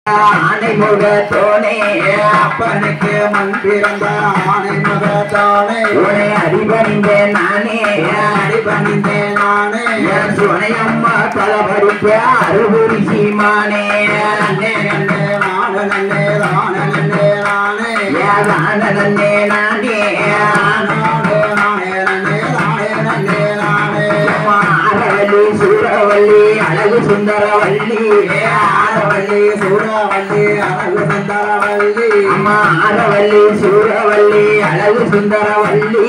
ஆனை முகத்தோனே அப்பனுக்கு மண் பிறந்த ஆனை முகத்தோனே உன்னை அடிபணிந்தேன் நானே என் சுனையம்மா தலபடிக்க அறுபுரி சீமானே நன்னே நானே ஆரவல்லி சூரவல்லி அழகு சுந்தரவல்லி ஆரவல்லி சூரவல்லி அழகு சுந்தரவல்லி அம்மா ஆரவல்லி சூரவல்லி அழகு சுந்தரவல்லி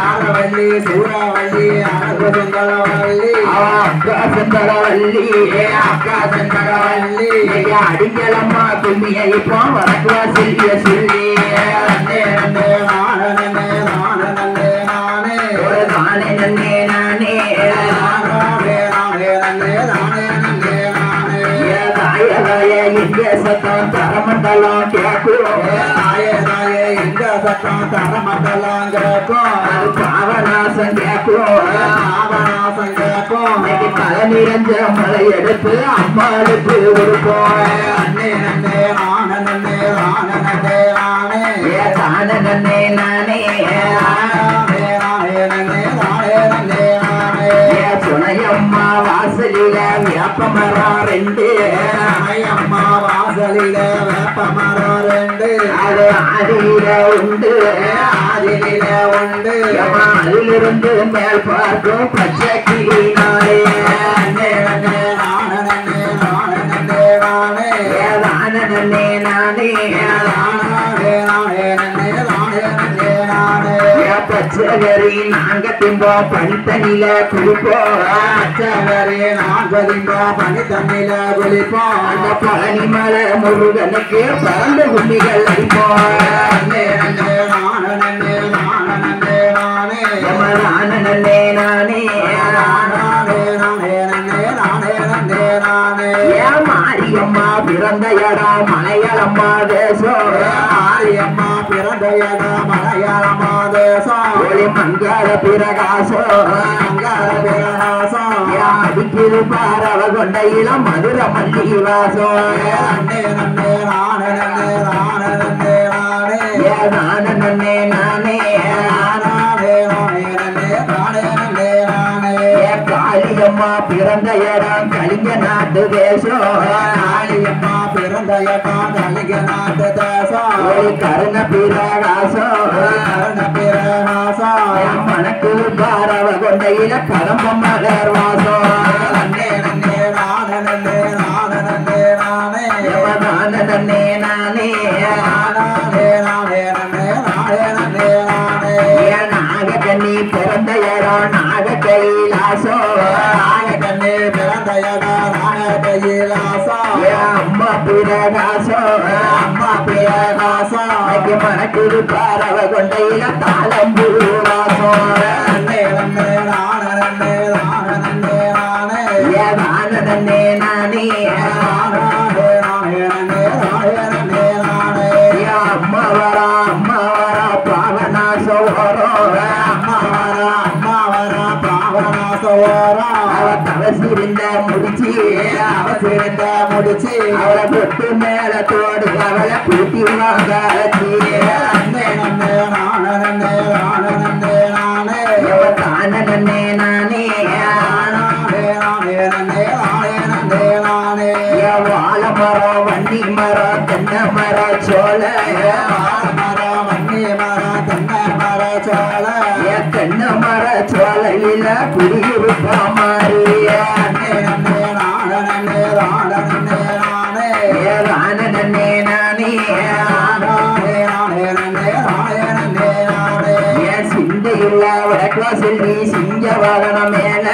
ஆரவல்லி சூரவல்லி அழகு சுந்தரவல்லி அக்கா சுந்தரவல்லி அக்கா சுந்தரவல்லி அடிக்கலம்மா கும்மியை இப்போ வரக்குவா சொல்லிய சொல்லி சத்தம் தரமண்டலம் கேட்கும் எங்க சத்தம் தரமண்டலம் கேட்கும் பாவநாசம் கேட்கும் தலை நிறைஞ்ச மலை எடுத்து அம்மாளுக்கு கொடுப்போம் அண்ணே நன்னே நானே நானே சுனையம்மா வாசலில வேப்பமரம் ரெண்டு அம்மா வாசலில வேப்பமரம் ரெண்டு அது ஆதியில உண்டு அதிலிருந்து மேல் பார்க்கும் பச்சை கிளினாலே பச்சகரி நாங்க திம்போம் பனித்தண்ணில குளிப்போம் பச்சகரி நாங்க திம்போம் பனித்தண்ணில குளிப்போம் அந்த பழனி மலை முருகனுக்கு பறந்த குண்டிகள் அடிப்போம் மாரியம்மா பிறந்த இடம் மலையாளம்மா தேசம் மாரியம்மா பிறந்த இடம் மலையாளம்மா தேசம் ஒளி மங்கார பிரகாசம் அடிக்கிது பாரவ கொண்ட இளம் மதுர மல்லி வாசம் காளியம்மா பிறந்த இடம் கலிங்க நாட்டு தேசம் காளியம்மா பிறந்த இடம் கலிங்க நாட்டு தேசம் ஒளி கருண பிரகாசம் மனக்கு பாரவ கொண்டையில கடம்ப மகர் வாசம் நாகக்கண்ணி பிறந்த இடம் நாக கைலாசம் நாகக்கண்ணி பிறந்த இடம் நாக கைலாசம் அம்மா பிரகாசம் மனக்கு பாரவ கொண்டையில தாளம்பூ வாசம் அம்மா வரா பாவநாசம் அவ தவசிருந்த முடிச்சு அவளை பொட்டு மேல தோடு அவளை கூட்டி வாங்கி வாழ மரம் வன்னி மரம் தென்னை மரம் சோழ தென்னை மர சோலையில குடியிருப்பா மாறிய சிந்தையுள்ள வடக்கா செல்வி சிங்க வாகனம் மேல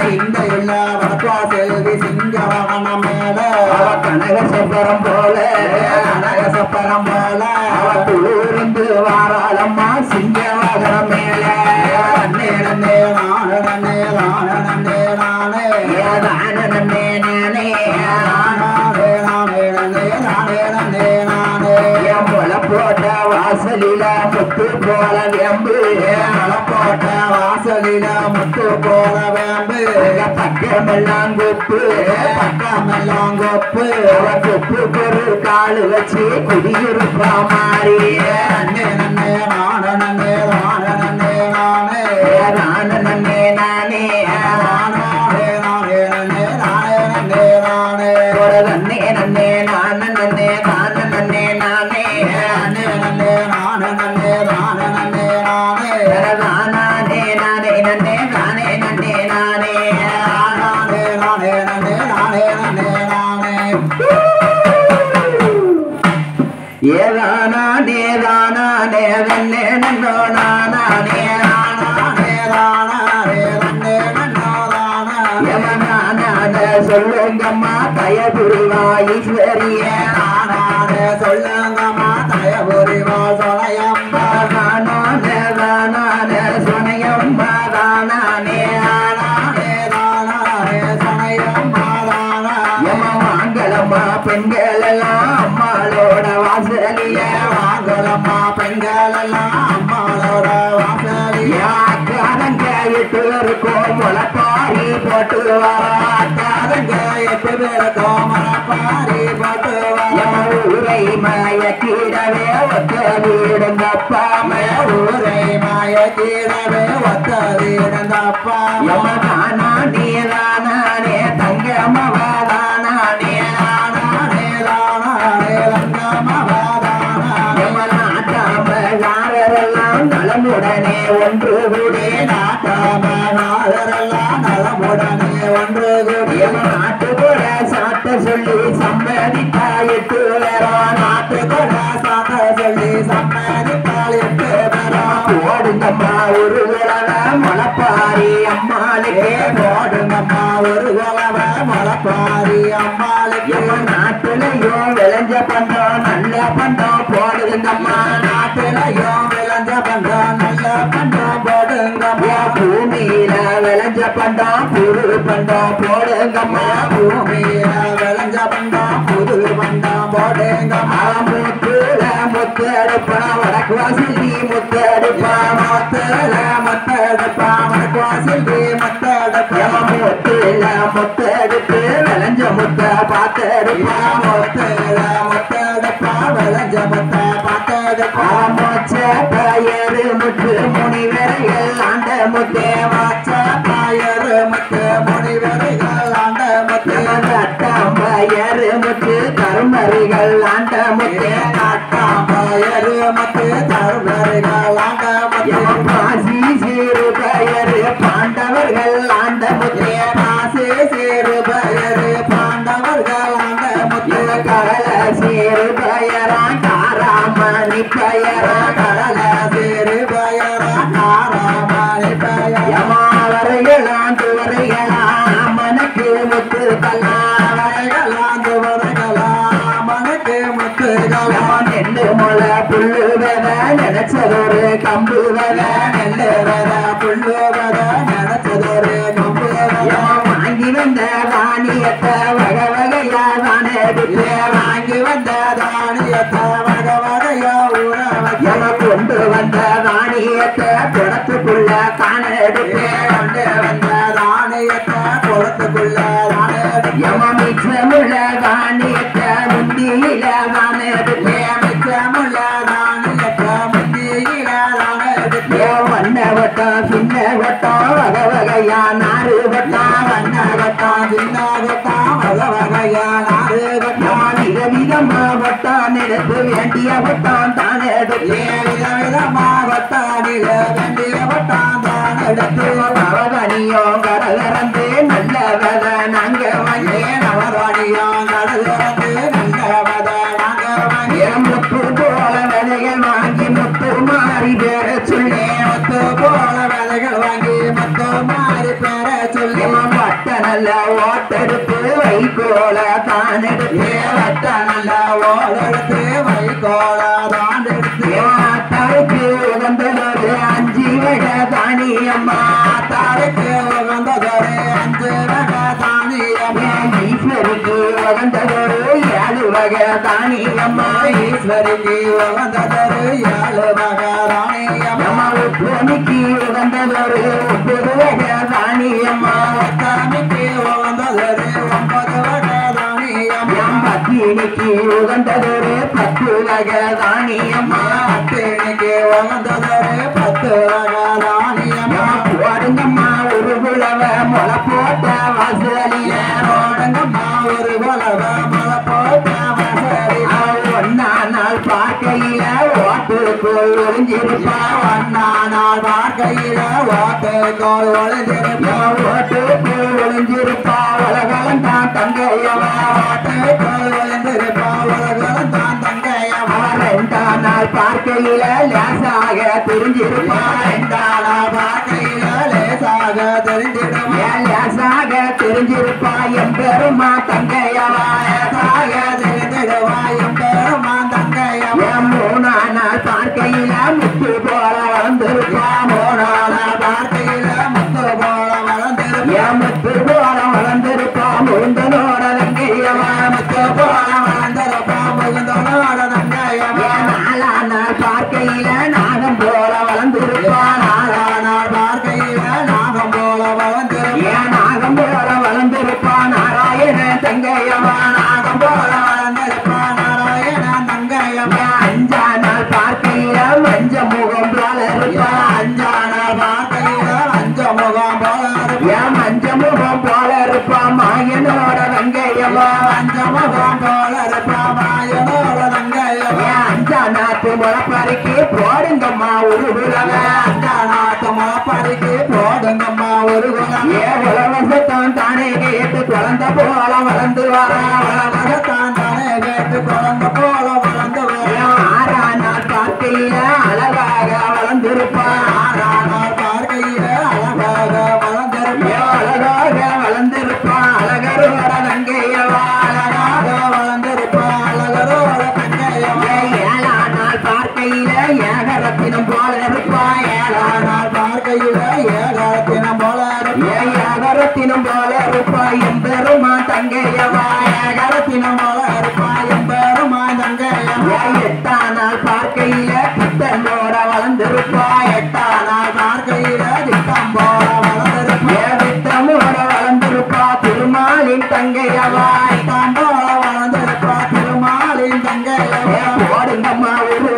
சிந்தையுள்ள வடக்கா செல்வி சிங்க வாகனம் மேல அவ கனக சப்பரம் போல அவ குளிர்ந்து வாராளம்மா சிங்க வாகனம் மேல போட்ட வாசலில முத்து போல வேம்பு போட்ட வாசலில முத்து போல வேம்பு பக்க பக்கமெல்லாம் கொப்பு கொப்பு ஒரு காலு வச்சு குடியிருப்பா மாறி நன்னே நன்னே நானே நன்னே நானே நன்னே நானே நானே நன்னே நானே நானே நானே நன்னே நானே நன்னே நானே ஒரு நன்னே நன்னே நானே நன்னே நானே நன்னே நானே நன்னே நன்னே நானே நன்னே நானே நன்னே நானே நானே நானே நன்னே நானே நன்னே நானே நானே நானே நன்னே நானே நன்னே நானே ஏதானே தானே நன்னே நன்னோ நானே நானே தானே நன்னே நன்னோ தானே யமனானே சொல்லுங்கம்மா தயபுரிவா ஈஸ்வரிய நானே சொல்லுங்கம்மா தயபுரிவா சொனையம்மா நானே தானே சொனையம்மா தானே நானே தானே சொனையம்மா தானே யமவாங்கலம்மா பெண்கள் எல்லாம் அம்மாளோட வாசலிய வாங்கலம்மா பெண்கள் எல்லாம் அம்மாளோட வாசலிய அக்காரங்க 8 பேருக்கும் முளைப்பாரி போட்டு வாராங்க 8 பேருக்கும் முளைப்பாரி போட்டு ஊரை மயக்கிடவே ஒத்த வீடுங்கப்பாமே ஊரை மயக்கிடவே ஒத்த வீடுங்கப்பா யமதானா நீதானே தங்கமவாதானே நானே தானே தங்கமவாதானா யமநாட்டாமகாரெல்லாம் நலமுடனே ஒன்று கூடி நாட்டாமகாரெல்லாம் நலமுடனே ஒன்று கூடி நாட்டு கூட சாட்ட சொல்லி சம்மதித்தாய் 8 பேரா நாட்டு கூட சாட்ட சொல்லி சம்மதித்தாய் 8 பேரா போடுங்கம்மா ஒரு உறவை முளைப்பாரி அம்மாளுக்கே போடுங்கம்மா ஒரு உறவை முளைப்பாரி அம்மாளுக்கு நாட்டுலையும் விளைஞ்ச பண்டம் நல்ல பண்டம் போடுங்கம்மா நாட்டுலையும் விளைஞ்ச பண்டம் நல்ல பண்டம் போடுங்கம்மா பூமியில விளைஞ்ச பண்டம் புது பண்டம் போடுங்கம்மா பூமியில விளைஞ்ச பண்டம் புது பண்டம் போடுங்கம்மா முத்துல முத்தெடுப்பா வடக்கு வாசலி முத்தெடுப்பா முத்துல முத்தெடுப்பா வடக்கு வாசலி முத்தெடுப்பா முத்துல முத்தெடுப்பு விளைஞ்ச முத்த பார்த்தெடுப்பா முத்துல முத்தெடுப்பா விளைஞ்ச முத்த பார்த்தெடுப்பா மொச்ச பயிறு முத்து முனிவரைகள் ஆண்ட முத்தே மொச்ச பயிறு முத்து முனிவரைகள் ஆண்ட முத்து கட்டாம் பயிறு முத்து கருமறிகள் ஆண்ட முத்தே கட்டாம் பயிறு முத்து கருமறிகள் ஆண்ட முத்தே பாசி சிறு பயிறு பாண்டவர்கள் ஆண்ட முத்தே பாசி சிறு பயிறு பாண்டவர்கள் ஆண்ட முத்தே கடல சிறு பயிரா காராமணி பயிரா கடல சிறு பயிரா காராமணி பயிரா யமாவரைகள் ஆண்டு வரைகளா மனக்கு முத்து கல்லா வரைகளாண்டு வரைகளா மனக்கு முத்து கல்லா நெல்லு முளை புல்லு வெத நினைச்சதொரு கம்பு வெத நெல்லு வெத புல்லு வெத நினைச்சதொரு கம்பு வெத வாங்கி வந்த தானியத்தை வகை வகையா தானே எடுத்து வாங்கி வந்த தானியத்தை வகை வகையா ஊற வைக்க கொண்டு வந்த தானியத்தை குடத்துக்குள்ள தானே எடுத்து கொண்டு வந்த தானியத்தை குடத்துக்குள்ள தானே மிச்சமுள்ள தானியத்தை முந்தியில தானே எடுத்து மிச்சமுள்ள தானியத்தை முந்தியில தானே எடுத்து வண்ண வட்டம் சின்ன வட்டம் வகை வகையா நாறு வட்டம் வண்ண வட்டம் சின்ன வட்டம் வகை வகையா நாறு வட்டம் விதவிதமா வட்டம் எடுத்து வேண்டிய வட்டம் தானே எடுத்து விதவிதமா வட்டம் வேண்டிய வட்டம் தான் எடுத்து நவகனியும் கடகரந்து நல்ல வத நாங்க வாங்கி நவகனியும் கடகரந்து நல்ல வத நாங்க வாங்கி முத்து போல விதைகள் வாங்கி முத்து மாறி பேர சொல்லி முத்து போல விதைகள் வாங்கி முத்து மாறி பேர சொல்லி வட்ட நல்ல ஓட்டெடுத்து வைகோல தான் எடுத்து வட்ட நல்ல ஓடெடுத்து வைகோல தான் எடுத்து தாருக்கு உகந்ததொரு 5 வகை தானியம்மா தாருக்கு உகந்ததொரு 5 வகை தானியம்மா ஈஸ்வருக்கு உகந்ததொரு 7 வகை தானியம்மா ஈஸ்வருக்கு உகந்ததொரு 7 வகை தானியம்மா உத்தமிக்கு உகந்ததொரு 9 வகை தானியம்மா உத்தமிக்கு உகந்ததொரு 9 வகை தானியம் பத்தினிக்கு உகந்ததொரு 10 வகை தானியம் பத்தினிக்கு உகந்ததொரு 10 வகை தானியம் ஓடுங்கம்மா ஒரு குலவ முளை போட்ட வாசலில ஓடுங்கம்மா ஒரு குலவ முளை போட்ட வாசலில ஒன்னா நாள் பார்க்கையில ஓட்டுக்குள் ஒளிஞ்சிருப்பா ஒன்னா நாள் பார்க்கையில ஓட்டுக்குள் ஒளிஞ்சிருப்பா ஓட்டுக்குள் ஒளிஞ்சிருப்பா உலகம் தான் தங்கையவா ஓட்டுக்குள் ஒளிஞ்சிருப்பா உலகம் தான் தங்கையவா 2ஆம் நாள் பார்க்கையில லேசாக தெரிஞ்சிருப்பா 2ஆம் நாள் பார்க்கையில லேசாக தெரிஞ்சிருப்பா லேசாக தெரிஞ்சிருப்பா எம்பெருமா தங்கையவா லேசாக தெரிஞ்சிருவா எம்பெருமா தங்கையவா 3ஆம் நாள் பார்க்கையில முத்து போல வளர்ந்திருப்பா 3ஆம் நாள் பார்க்கையில முத்து போல வளர்ந்திருப்பா முத்து போல வளர்ந்திருப்பா முகுந்தனோட தங்கையவா முத்து போல வளர்ந்திருப்பா முகுந்தனோட தங்கையவா 4ஆம் நாள் பார்க்கையில நாகம் போல வளர்ந்திருப்பா 4ஆம் நாள் பார்க்கையில நாகம் போல வளர்ந்திருப்பா நாகம் போல வளர்ந்திருப்பா நாராயண தங்கையவா நாகம் போல வளர்ந்திருப்பா நாராயண தங்கையவா 5ஆம் நாள் பார்க்கையில மஞ்ச முகம் போல இருப்பா 5ஆம் நாள் பார்க்கையில மஞ்ச முகம் போல இருப்பா மஞ்ச முகம் போல இருப்பா மாயனோட தங்கையவா மஞ்ச முகம் போல இருப்பா மாயனோட தங்கையவா 5ஆம் நாட்டு முளப்பறிக்கு போடுங்கம்மா ஒரு குலவ 5ஆம் நாட்டு முளப்பறிக்கு போடுங்கம்மா ஒரு குலவ உலகத்தான் தானே கேட்டு குழந்தை போல வளர்ந்து வர உலகத்தான் தானே கேட்டு குழந்தை போல வளர்ந்து வர 6ஆம் நாள் பார்க்கையில அழகாக வளர்ந்திருப்பா 6ஆம் நாள் பார்க்கையில அழகாக வளர்ந்திருப்பா அழகாக வளர்ந்திருப்பா அழகரோட தங்கையவா அழகாக வளர்ந்திருப்பா அழகரோட தங்கையவா 7ஆம் நாள் பார்க்கையில ஏகரத்தினம் போல இருப்பா 7ஆம் நாள் பார்க்கையில ஏகரத்தினம் போல இருப்பா ஏகரத்தினம் போல இருப்பா எம்பெருமா தங்கையவா ஏகரத்தினம் போல இருப்பா எம்பெருமா தங்கையவா 8ஆம் நாள் பார்க்கையில பித்தனோட வளர்ந்திருப்பா 8ஆம் நாள் பார்க்கையில திட்டம் போல வளர்ந்திருப்பா திட்டமோட வளர்ந்திருப்பா திருமாலின் தங்கையவா திட்டம் போல வளர்ந்திருப்பா திருமாலின் தங்கையவா ஓடுங்கம்மா ஒரு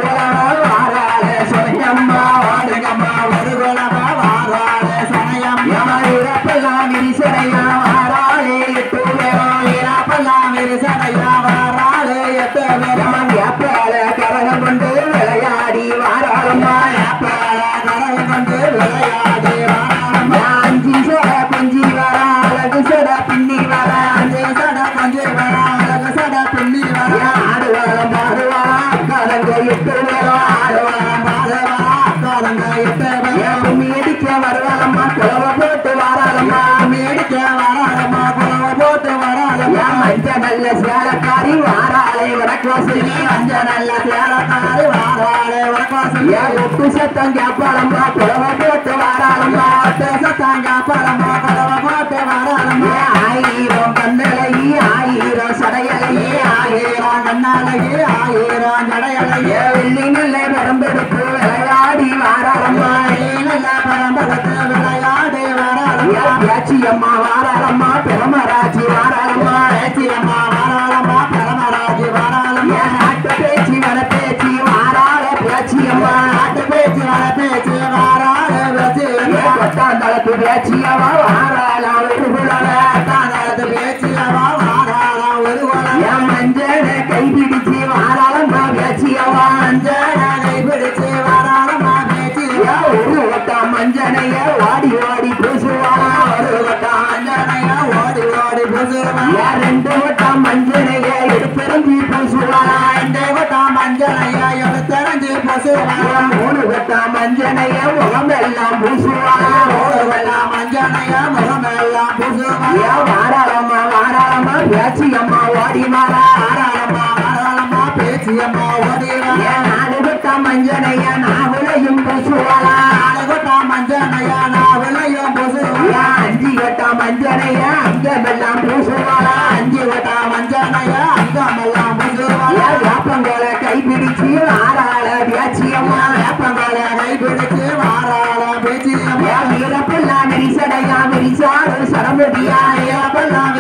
வாராள சொனையம்மா ஓடுங்கம்மா ஒரு வாராள சொனையம்மா இறப்பெல்லாம் விரிசடையா வாராளே எட்டு வேணும் இறப்பெல்லாம் விரிசடையா வாராளே எட்டு வேணும் ஏப்பாள கரகம் கொண்டு விளையாடி வாராளம்மா ஏப்பாள கரகம் கொண்டு விளையாடி வாராளம்மா 5 சட கொஞ்சி வர அழகு சட பின்னி வர 5 சட கொஞ்சி வர அழகு சட பின்னி வர ஆடுவாளம் பாடுவாளம் கலங்க எட்டு வேணும் ஆடுவாளம் பாடுவாளம் கலங்க எட்டு வேணும் மேடிக்க வருவாளம்மா குலவ போட்டு வாராளம்மா மேடிக்க வராளம்மா குலவ போட்டு வாராளம்மா மஞ்ச நல்ல சேலக்காரி வாராளே வடக்கோசலி மஞ்ச நல்ல சேலக்காரி வாராளே வடக்கோசலி ஒட்டு சத்தம் கேப்பாளம்மா குலவ போட்டு வாராளம்மா ஒட்டு சத்தம் கேப்பாளம்மா குலவ போட்டு வாராளம்மா 1000 கண்ணழகி 1000 சடையழகி 1000 கண்ணழகி 1000 சடையழகி வெள்ளி நல்ல பரம்பெடுத்து விளையாடி வாராளம்மா நல்ல பரம்பெடுத்து விளையாடி வாராளம்மா பேச்சியம்மா வாராளம்மா பெருமராட்சி வாராளம்மா பேச்சியம்மா வாராளம்மா பெருமராட்சி வாராளம்மா நாட்டு பேச்சு வர பேச்சு வாராள பேச்சியம்மா நாட்டு பேச்சு வர பேச்சு வாராள பேச்சியம்மா கொட்டாந்தளத்து பேச்சியம்மா வாராள ஒரு குலவ கொட்டாந்தளத்து பேச்சியம்மா வாராள ஒரு குலவ மஞ்சள கைபிடிச்சு வாராளம்மா பேச்சியம்மா மஞ்சள கைபிடிச்சு வாராளம்மா பேச்சியம்மா ஒரு வட்டம் மஞ்சனைய ஓடி ஓடி பூசுவாளா ஒரு வட்டம் மஞ்சனைய ஓடி ஓடி பூசுவாளா 2 வட்டம் மஞ்சனைய எடுத்தெறிஞ்சி பூசுவாளா 2 வட்டம் மஞ்சனைய எடுத்தெறிஞ்சி பூசுவாளா 3 வட்டம் மஞ்சனைய முகமெல்லாம் பூசுவாளா 3 வட்டம் மஞ்சனைய முகமெல்லாம் பூசுவாளா வாராளம்மா வாராளம்மா பேச்சியம்மா ஓடி வாரா வாராளம்மா பேச்சியம்மா ஓடி வாரா 4 வட்டம் மஞ்சனைய நாவலையும் பூசுவாளா 4 வட்டம் மஞ்சனைய நாவலையும் பூசுவாளா 5 வட்டம் மஞ்சனைய அங்கமெல்லாம் பூசுவாளா 5 வட்டம் மஞ்சனைய அங்கமெல்லாம் பூசுவாளா வேப்பங்கோல கைப்பிடிச்சு வாராள பேச்சியம்மா வேப்பங்கோல கைப்பிடிச்சு வாராள பேச்சியம்மா வீரப்பெல்லாம் விரிசடையா விரிசாடு சரமுடியா வீரப்பெல்லாம்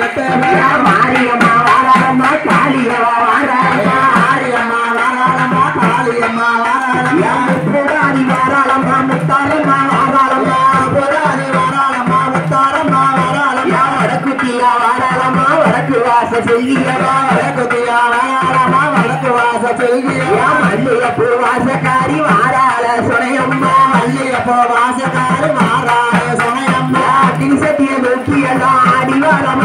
மாரியம்மா வாராளம்மா காளியவா வாராளம்மா மாரியம்மா வாராளம்மா காளியம்மா வாராளம்மா புராணி வாராளம்மா முத்தாரம்மா வாராளம்மா புராணி வாராளம்மா முத்தாரம்மா வாராளம்மா வடக்குத்தியா வாராளம்மா வடக்கு வாச செய்தியவா வடக்குத்தியா வாராளம்மா வடக்கு வாச செய்தியவா மல்லியப்பூ வாசக்காரி வாராள சுனையம்மா மல்லியப்பூ வாசக்காரி வாராள சுனையம்மா சட்டிய நோக்கி எல்லாம் ஆடி வாரம்